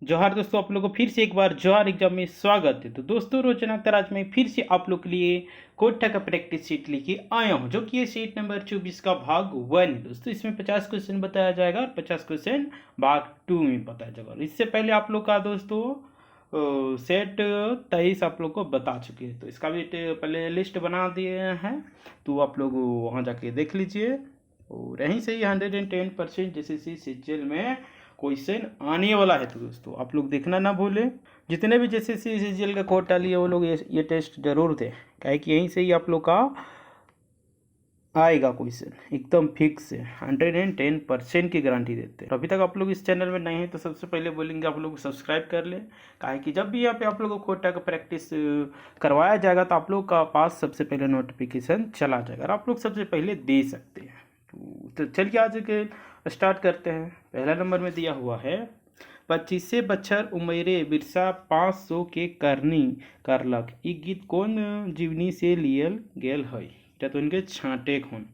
जोहार दोस्तों, आप लोगों को फिर से एक बार जोहार एग्जाम में स्वागत है। तो दोस्तों, रोजाना तरह आज मैं फिर से आप लोग के लिए कोटा का प्रैक्टिस शीट लेके आया हूं, जो कि ये शीट नंबर 24 का भाग 1 है। दोस्तों, इसमें 50 क्वेश्चन बताया जाएगा और 50 क्वेश्चन भाग 2 में बताया जाएगा। इससे पहले आप लोग का दोस्तों सेट 23 आप लोग को बता चुके हैं, तो इसका भी पहले लिस्ट बना दिए हैं, तो आप लोग वहाँ जाके देख लीजिए। और यहीं से ही 110% जैसे सीजीएल में क्वेश्चन आने वाला है। तो दोस्तों, आप लोग देखना ना भूलें। जितने भी जैसे सीजीएल का कोटा लिए वो लोग ये टेस्ट जरूर दें, क्या कि यहीं से ही आप लोग का आएगा क्वेश्चन, एकदम फिक्स है। 110% की गारंटी देते हैं। अभी तक आप लोग इस चैनल में नहीं है तो सबसे पहले बोलेंगे आप लोग सब्सक्राइब कर लें, काहे कि जब भी यहाँ पे आप लोगों को कोटा का प्रैक्टिस करवाया जाएगा तो आप लोग का पास सबसे पहले नोटिफिकेशन चला जाएगा और आप लोग सबसे पहले दे सकते हैं। तो चलिए आज के स्टार्ट करते हैं। पहला नंबर में दिया हुआ है 25 बछर उमरे बिरसा 500 के करनी करलक। ई गीत कौन जीवनी से लियल गेल है? तो इनके छांटे खून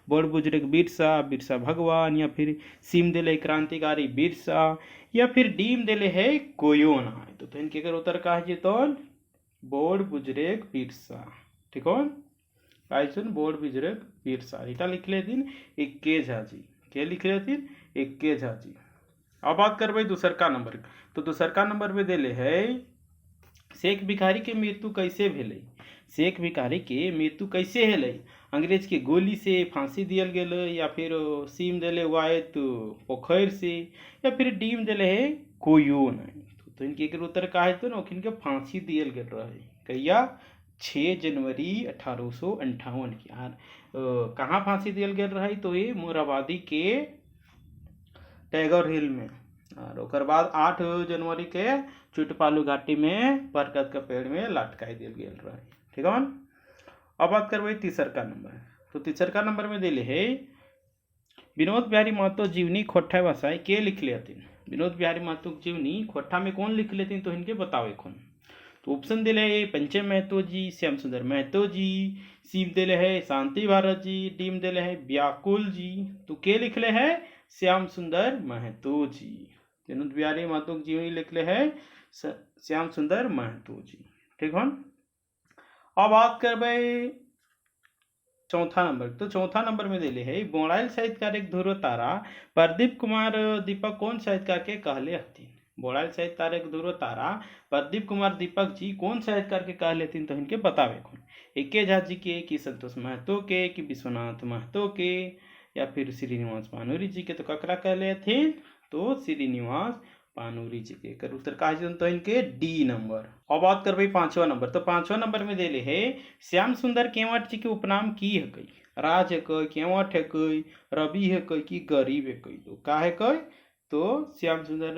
बड़ बुजुर्ग बिरसा, बिरसा भगवान, या फिर सीम दिले क्रांतिकारी बिरसा, या फिर डीम दिले है कोयो ना है। तो इनके अगर उत्तर का है तो बड़ बुजुर्ग बिरसा। ठीक हो सुन बोर्ड बुजुर्ग बिरसा इटा लिख लेथिन इक्के झाजी के लिख लेथिन इक्के झाजी। अब बात करबे दूसर का नंबर। तो दूसर का नंबर में देले है शेख भिखारी के मृत्यु कैसे भेलै? शेख भिखारी के मृत्यु कैसे हेलै? अंग्रेज के गोली से फांसी दियल गेल, या फिर सीम दिले वायत पोखर से, या फिर डीम दिले है कोयो नहीं। तो इनके उत्तर का है तो इनके फांसी दियल गेल रहे कहिया 6 जनवरी 1858 की। कहाँ फांसी दियल गेल रही? तो ये मोराबादी के टैगोर हिल में, और ओकर बाद 8 जनवरी के चुटपालू घाटी में बरगद के पेड़ में लटकाई दियल गेल रही। ठीक है। अब बात करबे तीसर का नंबर। तो तीसर का नंबर में दिले है विनोद बिहारी महतो जीवनी खोट्ठा बसाई के लिख लेथिन। विनोद बिहारी महतो जीवनी खोट्ठा में कौन लिख लेथिन? तो इनके बतावे कौन। तो ऑप्शन दिले है पंचम महतो जी, श्याम सुंदर महतो जी, सीव दिले है शांति भारत जी, डीम दिले है व्याकुल जी। तो के लिखले है श्याम सुंदर महतो जी। विनोद बिहारी महतो जीवनी लिखले है श्याम सुंदर महतो जी। ठीक है। अब बात करबे चौथा नंबर। तो चौथा नंबर में दिले है बोड़ाइल साहित्यकार एक ध्रुव तारा प्रदीप कुमार दीपक कौन साहित्यकार के कहले हथिन? बोड़ाइल साहित्यकार एक ध्रुव तारा प्रदीप कुमार दीपक जी कौन साहित्यकार के कहले हथिन? तो इनके बतावे कौन। एके झा जी के, कि संतोष महतो के, कि विश्वनाथ महतो के, या फिर श्रीनिवास पानूरी जी के। तो ककरा कहले हथिन? तो श्रीनिवास पानूरी जी के। कर उत्तर का तो इनके डी नंबर। अब बात करबे पांचवा नंबर। तो पांचवा नंबर में देले है श्याम सुंदर केवट जी के उपनाम की है कई? राज है कई, केवट है कई, रवि है कई, कि गरीब है कई? तो का है कई? तो श्याम सुंदर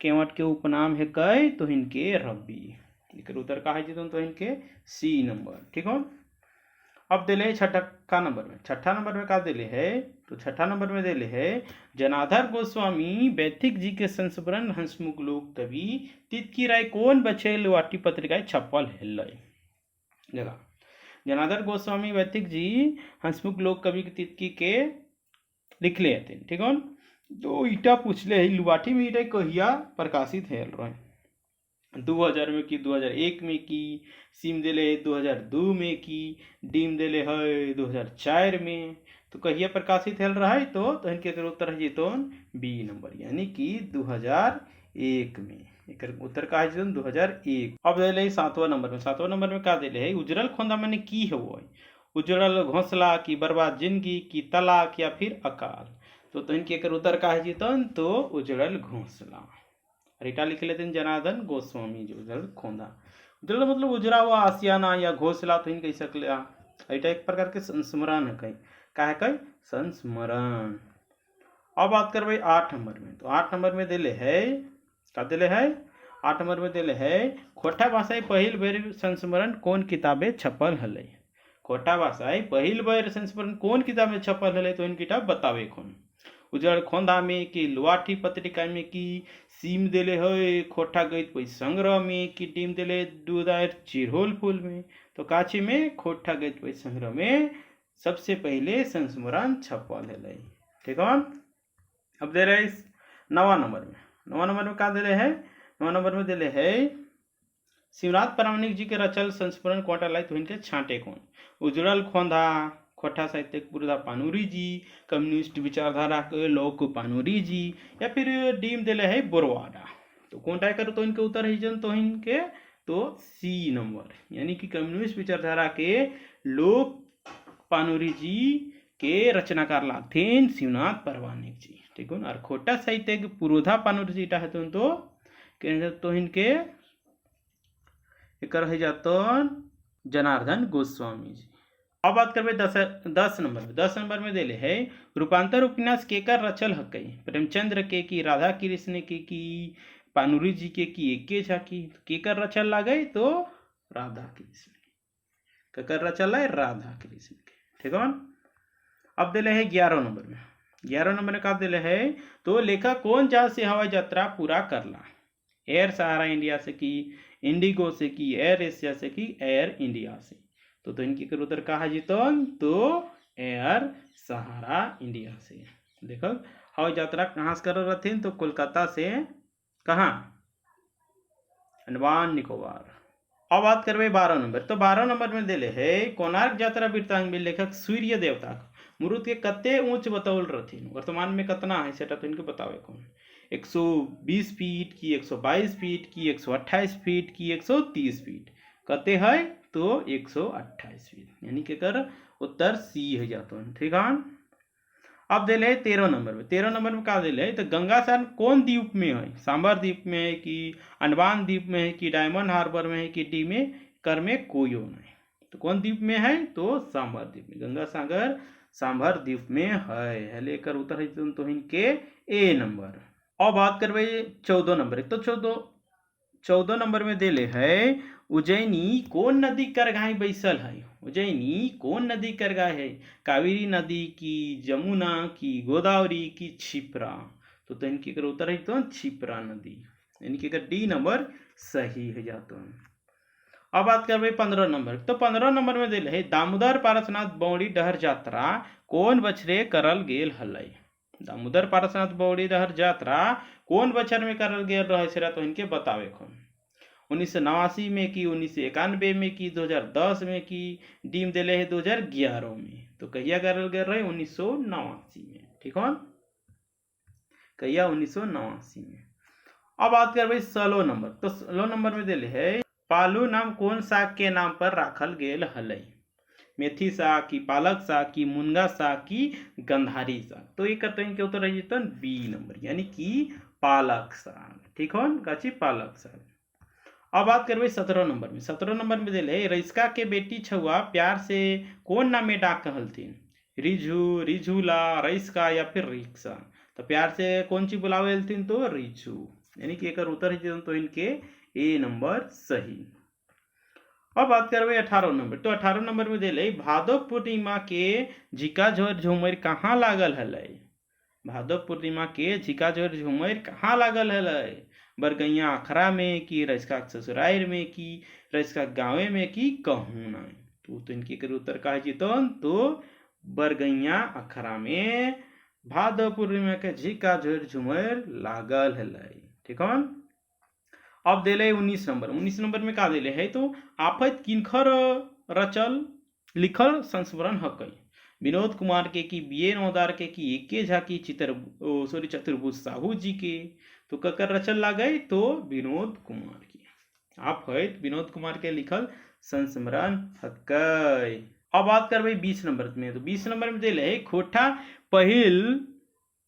केवट के उपनाम है कई, तो इनके रवि। इनके उत्तर का है तो इनके सी नंबर। ठीक हो। अब दिले छठा नंबर में। छठा नंबर में का दिले है? तो छठा नंबर में दिले है जनाधर गोस्वामी वैथिक जी के संस्मरण हंसमुख लोक कवि तितकी राय कौन बछेल वाटी पत्रिका छपल है जगह। जनाधर गोस्वामी वैथिक जी हंसमुख लोक कवि तितकी के लिखले हथिन। ठीक है। तो ईटा पूछले है लुवाठी में ईटा कहिया प्रकाशित है रहे? 2000 में की, 2001 में की, सीम दिले 2002 में की, डीम दिले है 2004 में। तो कहिया प्रकाशित हल रहा है? तो इनके उत्तर है तो बी नंबर, यानी कि 2001 में। एक उत्तर का है 2001। अब दिले सातवां नंबर में। सातवां नंबर में का दिले है उजरल खोंदा मैंने की है वो उजरल घोंसला, की बर्बाद जिंदगी, की तलाक, या फिर अकाल। तो इनके उत्तर का है तो उजरल घोंसला। रिटा लिख लेते हैं जनार्दन गोस्वामी जी। उजरल खोंदा, उजरल मतलब उजरा हुआ आसियाना या घोंसला, तो इन कह सकले। इटा एक प्रकार के संस्मरण है कहीं, का है कहीं संस्मरण। अब बात करबे 8 नंबर में। तो 8 नंबर में दिले है का दिले है 8 नंबर में दिले है खोटा भाषाई पहिल बेर संस्मरण कौन किताबे छपल हलै? खोटा भाषाई पहिल बेर संस्मरण कौन किताबे छपल हलै? तो इन किताब बतावे कौन। उजड़ खोंदा में, कि लुआठी पत्रिका में, कि सीम दिले है खोटा गीत कोई संग्रह में, कि डीम दिले दूदायर चिरहोल फूल में। तो काची में खोटा गीत कोई संग्रह में सबसे पहले संस्मरण छपल है। ठीक है। अब दे रहे 9वां नंबर में। 9वां नंबर में का दे रहे हैं 9 नंबर में दिले है शिवनाथ प्रामाणिक जी के रचल संस्मरण कोटा लाई तो इनके छांटे कौन? उजड़ल खोंधा खोटा साहित्यिक पुरधा पानूरी जी, कम्युनिस्ट विचारधारा के लोक पानूरी जी, या फिर डीम दिले है बोरवाडा। तो कौन टाइप करो तो इनके उत्तर है जन तो इनके तो सी नंबर, यानी कि कम्युनिस्ट विचारधारा के लोक पानूरी जी के रचनाकार लागथेन शिवनाथ प्रामाणिक जी, ठीक है। और खोटा साहित्यिक पुरोधा पानूरी जी है तो इनके एक है जातन जनार्दन गोस्वामी जी। अब बात करबे 10 नंबर में। 10 नंबर में देले है रूपांतर उपन्यास केकर रचल हकई? प्रेमचंद्र के की, राधा कृष्ण के की, पानूरी जी के की, एके झाकी। केकर रचल लागई तो राधा कृष्ण के। केकर रचल है राधा कृष्ण के, ठीक है। अब दिले है 11 नंबर में। 11 नंबर में कब दिले है तो लेखक कौन जहाज से हवाई यात्रा पूरा करला? एयर सहारा इंडिया से की, इंडिगो से की, एयर एशिया से की, एयर इंडिया से। तो इनकी कर उत्तर कहा जीतन तो एयर सहारा इंडिया से। देखो हवाई यात्रा कहाँ से कर रहे थे तो कोलकाता से कहाँ, अंडमान निकोबार। अब बात करबे 12 नंबर। तो 12 नंबर में दिले है कोणार्क यात्रा वृत्तांत में लेखक सूर्य देवता मुरुत के कते ऊंच बतौल रथिन, वर्तमान में कितना है सेटा तो इनके बतावे कौन? 120 फीट की, 122 फीट की, 128 फीट की, 130 फीट। कते है तो 128 फीट, यानी कि कर उत्तर सी है जातो, ठीक है। अब दिले 13 नंबर में। 13 नंबर में क्या दिले तो गंगासागर कौन द्वीप में है? सांबर द्वीप में है कि अंडमान द्वीप में है कि डायमंड हार्बर में है कि डी में कर में कोई नहीं। तो कौन द्वीप में है तो सांबर द्वीप में। गंगासागर सांभर द्वीप में है लेकर उत्तर है तो इनके ए नंबर। अब बात करबे 14 नंबर। तो 14 नंबर में दिले है उज्जैनी कौन नदी कर गाय बैसल है? उज्जैनी कौन नदी कर गाय है? कावेरी नदी की, जमुना की, गोदावरी की, क्षिप्रा। तो इनकी कर उत्तर है तो क्षिप्रा नदी, यानी कि डी नंबर सही है जातो। अब बात करबे 15 नंबर। तो 15 नंबर में दिल है दामोदर पारसनाथ बौड़ी डहर यात्रा कौन बछरे करल गेल हलई? दामोदर पारसनाथ बौड़ी डहर यात्रा कौन बछर में करल गेल रहे तो इनके बतावे कौन? 1989 में की, 1991 में की, 2010 में की, डीम दिले है 2011 में। तो कहिया करल गेल रहे 1989 में, ठीक है। कहिया 1989 में। अब बात करबे 16 नंबर। तो 16 नंबर में दिले है पालू नाम कौन साग के नाम पर राखल गेल हलई? मेथी साग की, पालक साग की, मुनगा साग की, गंधारी साग। तो ये करते हैं उत्तर है बी नंबर, यानी कि पालक साग, ठीक है, काची पालक साग। अब बात करबे 17 नंबर में। 17 नंबर में दिले रईसका के बेटी छुआ प्यार से कौन नाम में डाक कहलथिन? रिझू, रिझूला, रईसका या फिर रिक्शा। तो प्यार से कौन सी बुलावे तो रिझू, यानी कि एक उत्तर है तो इनके ए नंबर सही। अब बात करबे 18 नंबर। तो 18 नंबर में दिले भादव पूर्णिमा के झिका झोर झुमर कहाँ लागल हलई? भादव पूर्णिमा के झिका झोर झुमर कहाँ लागल हलई? बरगैया अखरा में कि रईसका ससुराल में कि रईसका गाँवे में कि कहूँ नहीं। तो इनके कर उत्तर का जीतन तो बरगैया अखरा में भादव पूर्णिमा के झिका झोर झुमर लागल हलई, ठीक है। अब दिले 19 नंबर। 19 नंबर में का दिले है तो आफत किनखर रचल लिखल संस्मरण हकई? विनोद कुमार के की, बी ए नौदार के की, एके झा की, चतुर्भुज साहू जी के। तो ककर रचल लागई तो विनोद कुमार की। आफत विनोद कुमार के लिखल संस्मरण हकई। अब बात करबे 20 नंबर में। तो 20 नंबर में दिले है खोटा पहिल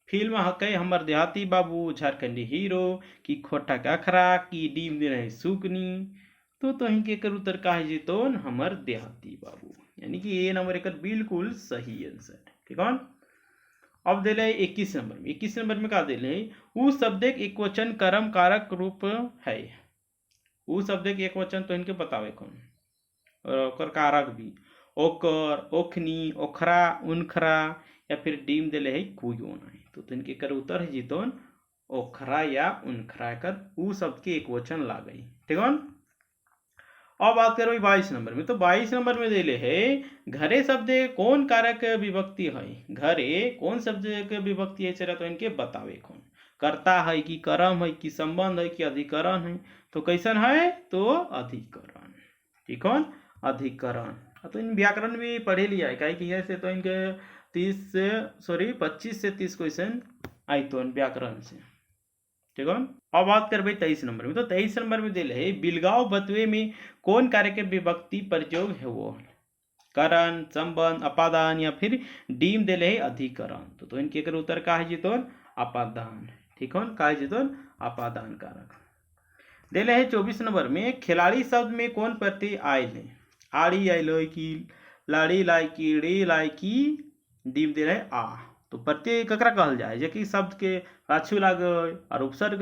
फिल्म हकई हमर देहाती बाबू, झारखंडी हीरो की, खोटा अखरा की, डीम दे रहे सुकनी। तो इनके कर उत्तर का है जीतोन हमर देहाती बाबू, यानी कि ए नंबर एक बिल्कुल सही आंसर, ठीक है। अब दिले 21 नंबर में। 21 नंबर में का दिले उ शब्द एक वचन कर्म कारक रूप है? उ शब्द एक वचन तो इनके बतावे कौन? और ओकर कारक भी ओकर, ओखनी, ओखरा, उनखरा या फिर डीम दिले है कुयो नहीं। तो इनके कर उत्तर है जीतोन ओखरा या उनखरा कर उ शब्द के एक वचन लागई, ठीक है। अब बात करो 22 नंबर में। तो 22 नंबर में दिले है घरे शब्द कौन कारक विभक्ति है? घरे कौन शब्द के विभक्ति है तो इनके बतावे कौन? कर्ता है कि कर्म है कि संबंध है कि अधिकरण है, तो कैसन है, तो अधिकरण। ठीक है, अधिकरण। तो इन व्याकरण भी पढ़े लिया है, कहीं से तो इनके 25 से 30 क्वेश्चन आई तो व्याकरण से। ठीक है, अब बात कर भाई 23 नंबर में। तो 23 नंबर में दिल है बिलगांव बतवे में कौन कार्य के विभक्ति प्रयोग है वो, करण, संबंध, अपादान या फिर डीम दिले है अधिकरण। तो इनके अगर उत्तर का है जीतोन अपादान। ठीक है, का है जीतोन अपादान कारक। दिले है 24 नंबर में खिलाड़ी शब्द में कौन प्रत्यय आयल है, आड़ी आयल की, लाड़ी लाई की, ड़ी लाई की, डीम दिले है आ। तो प्रत्यय ककरा कहल जाए, जे कि शब्द के पाछू लागे और उपसर्ग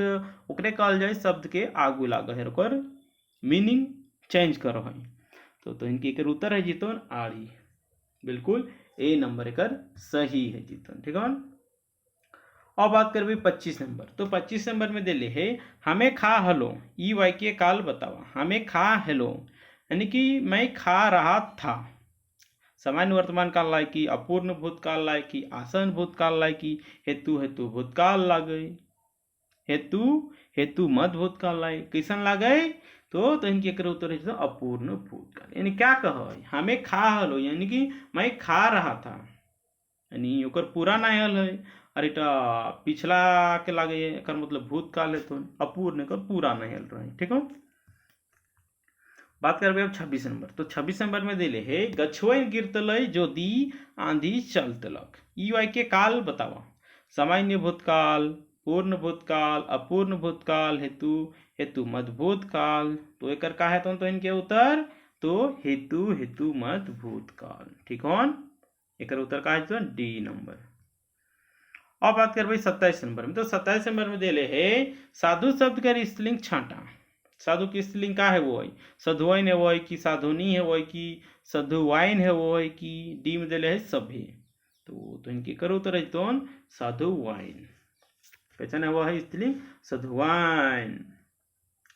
ओकरे कहल जाए शब्द के आगू लागे है, ओकर मीनिंग चेंज करो है। तो इनके एकर उत्तर है जीतोन आड़ी। बिल्कुल ए नंबर एकर सही है जीतोन। ठीक है, अब बात करबे 25 नंबर। तो 25 नंबर में दिले है हमें खा हलो, ई वाक्य काल बतावा। हमें खा हेलो यानी कि मैं खा रहा था। सामान्य वर्तमान काल लायकी, अपूर्ण भूतकाल लायकी, आसन भूतकाल लायकी, हेतु हेतु भूतकाल लागे, हेतु हेतु मध्य भूतकाल लागे, कैसन लागे, तो इनके एक उत्तर है अपूर्ण भूतकाल। यानी क्या कहो, हमें खा हलो यानी कि मैं खा रहा था, यानी ओकर पूरा नहीं हल है, और इटा पिछला के लागे एकर मतलब भूतकाल है, तो अपूर्ण कर पूरा नहीं हल रहा है। ठीक है, बात करबे अब 26 नंबर। तो 26 नंबर में दिले है गछुआइन गिरतलय जो दी आंधी चलतलक, ई वाक्य काल बतावा। सामान्य भूतकाल, पूर्ण भूतकाल, अपूर्ण भूतकाल, हेतु हेतु मध्य भूतकाल। तो एकर का है, तो इनके उत्तर तो हेतु हेतु मध्य भूतकाल। ठीक है, एकर उत्तर का है तो डी नंबर। अब बात करबे 27 नंबर में। तो 27 नंबर में दिले है साधु शब्द का स्त्रीलिंग छांटा। साधु की स्त्रीलिंग का है वो है, साधुवाइन है वो है कि साधुनी है वो है कि साधुवाइन है वो है कि डी में दिले है सभी। तो इनके करो उत्तर है तो साधुवाइन। कैसन है वो है स्त्रीलिंग, साधुवाइन।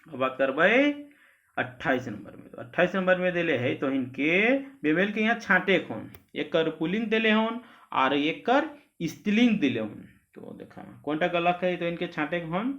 अब बात करबे 28 नंबर में। तो 28 नंबर में दिले है तो इनके बेमेल के यहाँ छांटे कौन, एक कर पुलिंग दिले होन और एक कर स्त्रीलिंग दिले होन। तो देखा कौन टा गलत है, तो इनके छांटे कौन,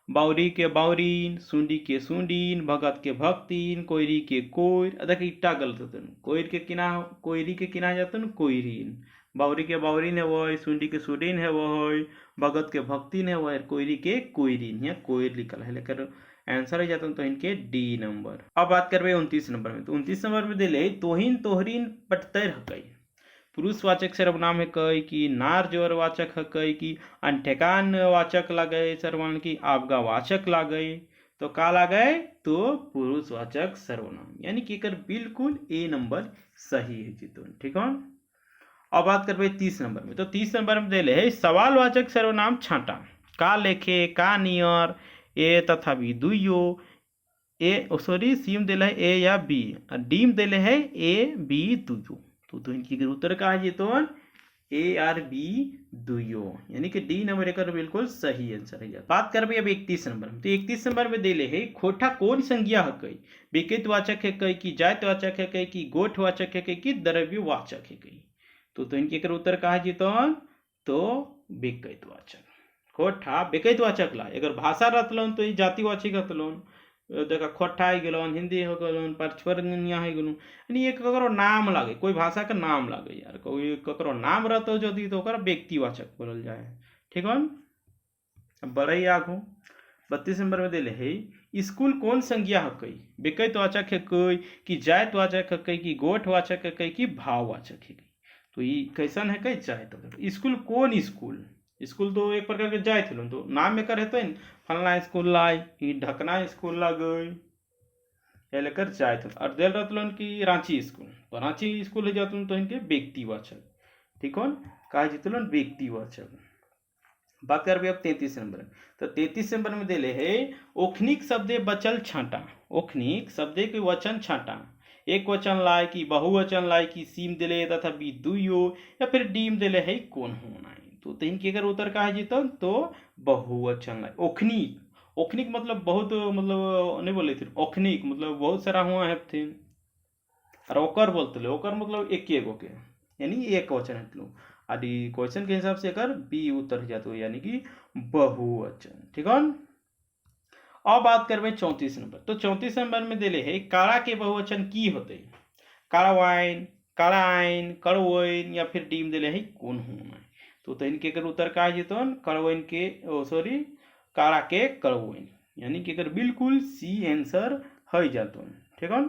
बावरी के बावरीन, सुंडी के सुंडीन, भगत के भक्तिन, कोयरी के कोयर। देखिए इट्टा गलत होते हैं, कोयर के किना, कोयरी के किना जाते हैं कोयरीन, बावरी के बावरीन है वो है, सुंडी के सुडीन है वो है, भगत के भक्तिन है वो है, कोयरी के कोयरीन, यहाँ कोयर लिखल है, लेकर आंसर हो जाता है तो इनके डी नंबर। अब बात करबे 29 नंबर में। तो 29 नंबर में दिले तोहिन तोहरीन पटतर हकई, पुरुषवाचक सर्वनाम है कई कि नार जोर वाचक है कई कि अनठेकान वाचक लगे सर्वनाम की आपगा वाचक लगे। तो का लगे, तो पुरुषवाचक सर्वनाम, यानी कि कर बिल्कुल ए नंबर सही है जीतोन। ठीक है, अब बात करबे 30 नंबर में। तो 30 नंबर में दिले है सवालवाचक सर्वनाम छांटा, का लेखे, का नियर, ए तथा बी दुइयो, ए सॉरी सीम दिले है ए या बी, डीम दिले है ए बी दुइयो। तो इनकी उत्तर का है तो ए आर बी दुइयो, यानी कि डी नंबर एक बिल्कुल सही आंसर है। बात करबे अब 31 नंबर में। तो 31 नंबर में दिले है खोटा कौन संज्ञा है कई, विकृतवाचक है कई कि जातवाचक है कई कि गोठवाचक है कई कि द्रव्यवाचक है कई। तो इनके उत्तर का है तो विकृतवाचक। खोटा विकृतवाचक ला, अगर भाषा रहतलन तो जातिवाचक रहतलन, देखा खोटा ही गलन, हिंदी हो गलन, परछवरनिया हो गलन, यानी एक ककरो नाम लागे, कोई भाषा का नाम लागे यार, कोई ककरो नाम रहतो यदि तो ओकरा व्यक्तिवाचक बोलल जाए। ठीक है, अब बड़े आगू 32 नंबर में दिले है स्कूल कौन संज्ञा है कई, विकृतवाचक है कई कि जातवाचक है कई कि गोठवाचक है कई कि भाववाचक है कई। तो ये कैसन है कई जात, स्कूल कौन स्कूल, स्कूल तो एक प्रकार के जाए थे, तो नाम में करे तो फलना स्कूल लाई कि ढकना स्कूल ला गई लेकर जाए थे, और दिल रहतलन कि रांची स्कूल, तो रांची स्कूल है जातलन तो इनके व्यक्तिवाचक। ठीक है, कहा जीतलन व्यक्तिवाचक। बात करबे अब 33 नंबर। तो 33 नंबर में दिले है ओखनिक शब्दे बचल छांटा, ओखनिक शब्दे के वचन छांटा, एक वचन लाए कि बहुवचन लाए कि सीम दिले तथा बी दुइयो या फिर डीम दिले है कौन होना है। तो इनके अगर उत्तर का है जीतन तो बहुवचन लाए। ओखनिक, ओखनिक मतलब बहुत, मतलब नहीं बोले थे, ओखनिक मतलब बहुत सारा हुआ है थे, और ओकर बोलते ओकर मतलब एक गो के, यानी एक वचन है। आदि क्वेश्चन के हिसाब से एकर बी उत्तर जाते हो यानी कि बहुवचन। ठीक है। अब बात करबे 34 नंबर। तो 34 नंबर में दिले है काड़ा के बहुवचन की होते, काड़ा वाइन, काड़ा आइन, कड़वइन या फिर डीम दिले है कौन होना। तो इनके अगर उत्तर का जीतो कड़वइन के सॉरी काड़ा के कड़वइन यानी कि अगर बिल्कुल सी आंसर है जातो। ठीक है।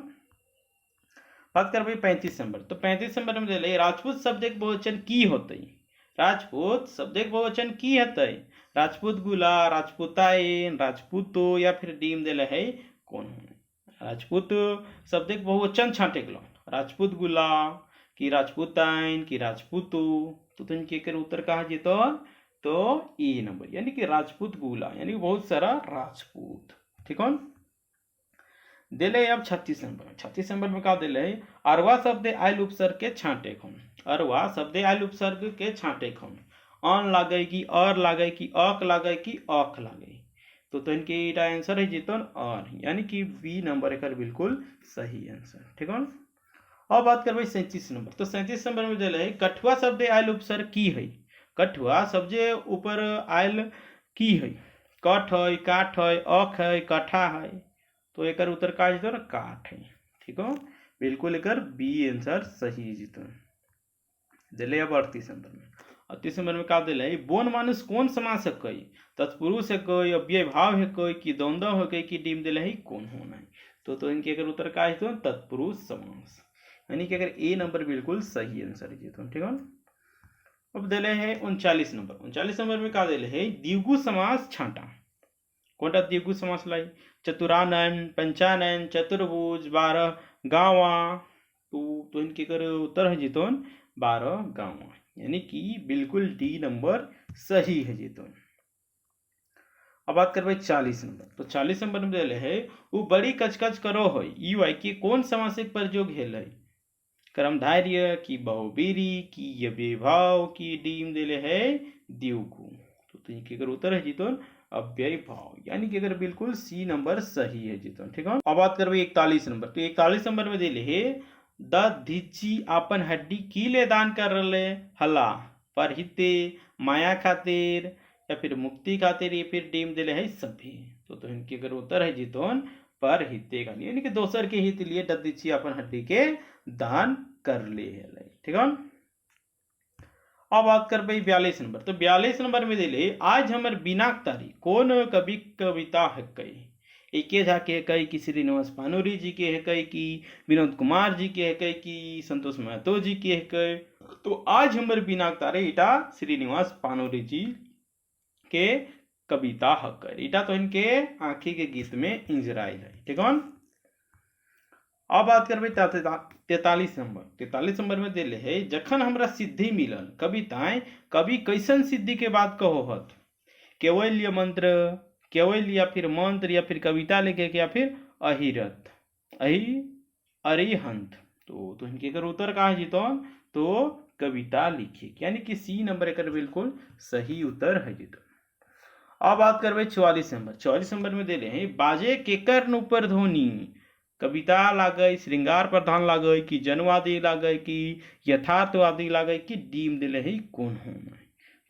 बात करबे 35 नंबर। तो 35 नंबर में दिले राजपूत शब्द एक बहुवचन की होते, राजपूत शब्द एक बहुवचन की होते, राजपूत गुला, राजपूताइन, राजपूतो या फिर डीम दिले है कौन होना। राजपूत शब्द एक बहुवचन छाटे गलो, राजपूत गुला कि राजपूताइन कि राजपूतो। तो इनके कर उत्तर कहा जीतो तो ए नंबर यानी कि राजपूत गुला यानी कि बहुत सारा राजपूत। ठीक है। दिले अब 36 नंबर। 36 नंबर में का दिले अरवा शब्द आयल उपसर्ग के छाटे खन, अरवा शब्द आयल उपसर्ग के छाटे खन अन लागे कि और लागे कि अक लागे कि अख लागे। तो इनके इटा आंसर है जीतन और यानी कि बी नंबर एक बिल्कुल सही आंसर। ठीक है। अब बात करबे 37 नंबर। तो 37 नंबर में दिले कठुआ शब्द आयल उपसर्ग की है, कठुआ शब्द ऊपर आयल की है, कठ है, काठ है, अख है, कठा है। तो एक उत्तर का जीतो ना काठ है। ठीक है। बिल्कुल एक बी आंसर सही जीतो। दिले अब 38 नंबर में। 38 नंबर में का दिले बोन मानुष कौन समास है कई, तत्पुरुष है कई, अव्यय भाव है कई कि द्वंद्व है कई कि डीम दिले है कौन होना है। तो इनके अगर उत्तर का जीतो तत्पुरुष समास यानी कि अगर ए नंबर बिल्कुल सही आंसर जीतो। ठीक है। अब दिले है 39 नंबर। 39 नंबर में का दिले है द्विगु समास छाटा, कोटा द्विगु समास लाई चतुरानन, पंचानन, चतुर्भुज, 12 गावा। तो इनके कर उत्तर है जीतोन 12 गावा यानी कि बिल्कुल डी नंबर सही है जीतोन। अब बात करबे 40 नंबर। तो 40 नंबर में दिले है वो बड़ी कचकच करो है ई वाई के कौन समासिक प्रयोग हेल है, कर्मधार्य की बहुबीरी की ये भाव की डीम दिले है द्विगु। तो इनके कर उत्तर है जीतोन अव्यय भाव यानी कि अगर बिल्कुल सी नंबर सही है जीतोन। ठीक है। अब बात करबे 41 नंबर। तो 41 नंबर में दिले है द धिची आपन हड्डी कीले दान कर रहे हला पर हिते माया खातिर या फिर मुक्ति खातिर या फिर डीम दिले है सभी। तो इनके अगर उत्तर है जीतोन पर हिते का यानी कि दोसर के हित लिए दीची अपन हड्डी के दान कर ले। ठीक है। अब बात कर भाई 42 नंबर। तो 42 नंबर में दिले आज हमर बिना तारी कौन कवि कविता है कई, एके झा के है कई कि श्रीनिवास पानोरी जी के है कई कि विनोद कुमार जी के है कई कि संतोष महतो जी के है कई। तो आज हमर बिना तारे इटा श्रीनिवास पानोरी जी के कविता हक इटा तो इनके आंखी के गीत में इंजराइल है। ठीक है। अब बात करबे 43 नंबर। 43 नंबर में दिले है जखन हमरा सिद्धि मिलल कविताएं कवि कैसन सिद्धि के बात कहो हत, केवल मंत्र, केवल या फिर मंत्र या फिर कविता लिखे या फिर अहिरत अरिहंत। तो इनके अगर उत्तर कहा जीतो तो कविता लिखे यानी कि सी नंबर एक बिल्कुल सही उत्तर है जीतो। अब बात करबे 44 नंबर। 44 नंबर में दिले हैं बाजे केकर ऊपर ध्वनि, कविता लागे, श्रृंगार प्रधान लागे कि जनवादी लागे कि यथार्थवादी लागे कि डीम दिले है कौन होना।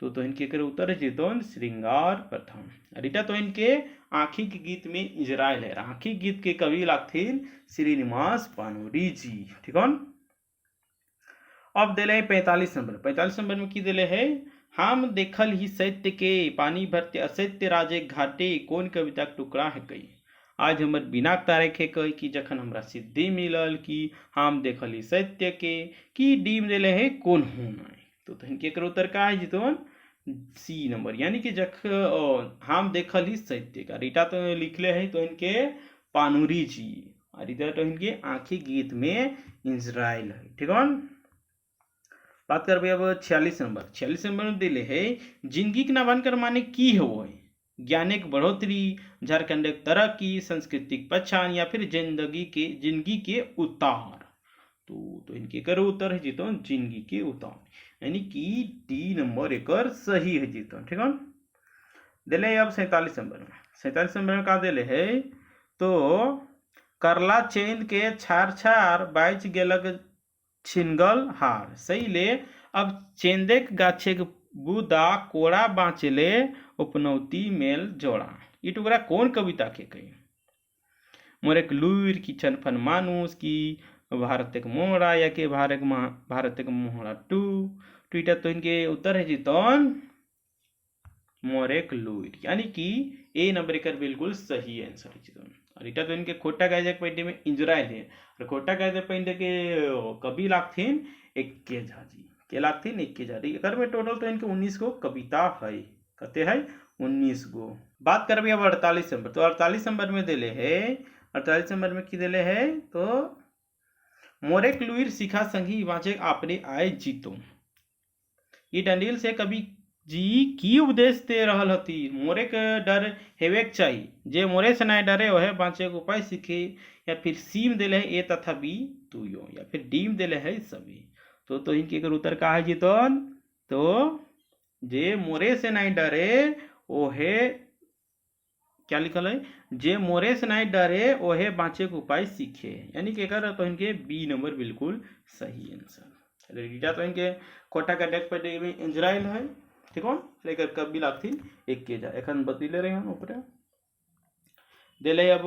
तो इनके कर उत्तर जीतोन श्रृंगार प्रधान। अरिटा तो इनके आंखी के गीत में इजराइल है, आंखी गीत के कवि लागथिन श्रीनिवास पानोरी जी। ठीक है। अब दिले 45 नंबर। 45 नंबर में की दिले है हम देखल ही सत्य के पानी भरते असत्य राजे घाटे कौन कविता के टुकड़ा है कई, आज हमर बिना तारे खे कही कि जखन हमरा सिद्धि मिलल कि हम देखली सत्य के कि डीम दिले है कौन होना। तो इनके कर उत्तर का है जीतोन सी नंबर यानी कि हम देखली सत्य का रीटा तो लिखले है तो इनके पानूरी जी और इधर तो इनके आंखी गीत में इंजराइल है। ठीक है। बात कर अब 46 नंबर। 46 नंबर में दिले है जिंदगी के ना बनकर माने की हो है, ज्ञानिक बढ़ोतरी, झारखंड तरक्की, सांस्कृतिक पहचान या फिर जिंदगी के उतार। तो इनके कर उत्तर है जीतो जिंदगी के उतार यानी कि डी नंबर एक सही है जीतो। ठीक है। दिले अब 47 नंबर में। 47 नंबर में का दिले है तो करला चेंद के छार छार बाइच गेलक छिनगल हार सही ले अब चेंदेक गाछे बुदा कोड़ा बाँचले उपनौती मेल जोड़ा। ई टुकड़ा कौन कविता के कही? मोरेक लूर की छनफन मानुस की भारत एक मोहरा या के भारत एक मोहरा टू इटा तो इनके उत्तर है जीतौन मोरेक लूर, यानी कि ए नंबर कर बिल्कुल सही आंसर है जीतौन। और इटा तो इनके खोटा गायजक पैंडे में इंजराइल है और खोटा गायजक पैंडे के कवि लागथिन एक्के झाजी के लागथिन एक्के झाजी। एकर में टोटल तो इनके 19 गो कविता है। कते है? 19 गो। बात करबे अब 48 नंबर। तो 48 नंबर में देले है, 48 नंबर में की देले है तो मोरेक लुईर सिखा संगी वाचे आपने आए जीतो। ये डंडील से कवि जी की उपदेश दे रहल हती? मोरे के डर हेवेक चाहिए, जे मोरे से नहीं डरे वह बाँचे के उपाय सीखे, या फिर सीम देले है ए तथा बी तुयो, या फिर डीम देले है सभी। तो इनके अगर उत्तर का है जीतन तो जे मोरे से नहीं डरे ओहे क्या लिखल है? जे मोरे से नहीं डरे ओहे बाँचे के उपाय सीखे, यानी कि अगर तो इनके बी नंबर बिल्कुल सही आंसर। डेटा तो इनके कोटा का डेक पर इंजराइल है, ठीक हो? लेकर कब भी लागथी एक के जा एखन बतिले रहे हैं ऊपर देले। अब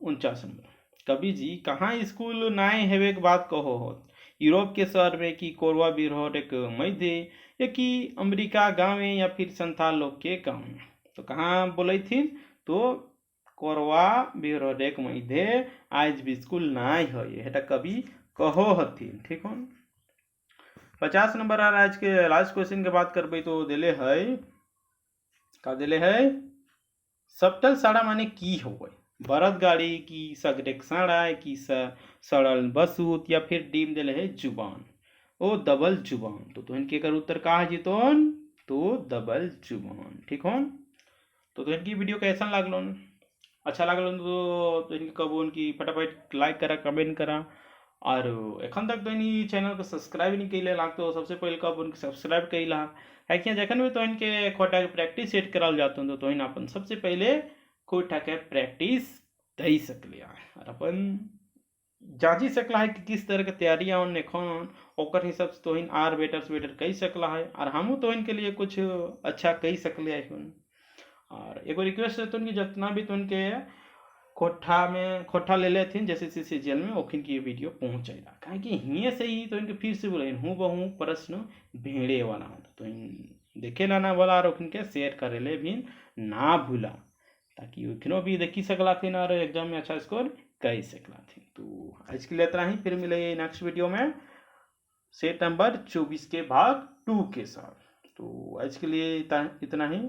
49 नंबर। कवि जी कहाँ स्कूल नाए हेवे के बात कहो हो? यूरोप के शहर में कि कोरवा बिरहोट एक मध्य, या कि अमेरिका गाँव में, या फिर संथाल लोग के गाँव में? तो कहाँ बोले थी? तो कोरवा बिरहोट एक मध्य आज भी स्कूल नाई है, ये कवि कहो हथिन, ठीक हो? 50 नंबर आ आज के लास्ट क्वेश्चन के बात करबे तो देले है का देले है सप्तल साड़ा माने की होवे? बरद गाड़ी की सगरेक साड़ा की सड़ल बसूत, या फिर डीम देले है जुबान ओ दबल जुबान। तो इनके कर उत्तर का है जीतोन तो दबल जुबान, ठीक हो? तो इनकी वीडियो कैसा लागलो? अच्छा लागलो तो इनके कब उनकी फटाफट लाइक करा, कमेंट करा, और एखन तक तो इन चैनल को सब्सक्राइब नहीं कैले लाग तो सबसे पहले कब उनके सब्सक्राइब कैला है कि जखन भी तो इनके खोटा के प्रैक्टिस सेट कराल जाते तो इन अपन सबसे पहले खोटा के प्रैक्टिस दे सकले और अपन जांची सकला है कि किस तरह के तैयारियां उन एखन ओकर हिसाब से तो इन आर बेटर कही सकला है, और हम तो इनके लिए कुछ अच्छा कही सकले हैं। और एगो रिक्वेस्ट है तो उनकी जितना भी तो उनके खोटा ले लेथिन जैसे सीसी जेल में ओखिन की वीडियो पहुँचेगा, कहे कि हिये से ही तो इनके फिर से बोले हूँ बहु प्रश्न भेड़े वाला तो इन देखे ला ना बोला और ओखिन के शेयर करे ले भी ना भूला, ताकि ओखिनो भी देखी सकला थिन और एग्जाम में अच्छा स्कोर कर सकला थिन। तो आज के लिए इतना ही, फिर मिले नेक्स्ट वीडियो में सेट नंबर 24 के भाग 2 के साथ। तो आज के लिए इतना ही।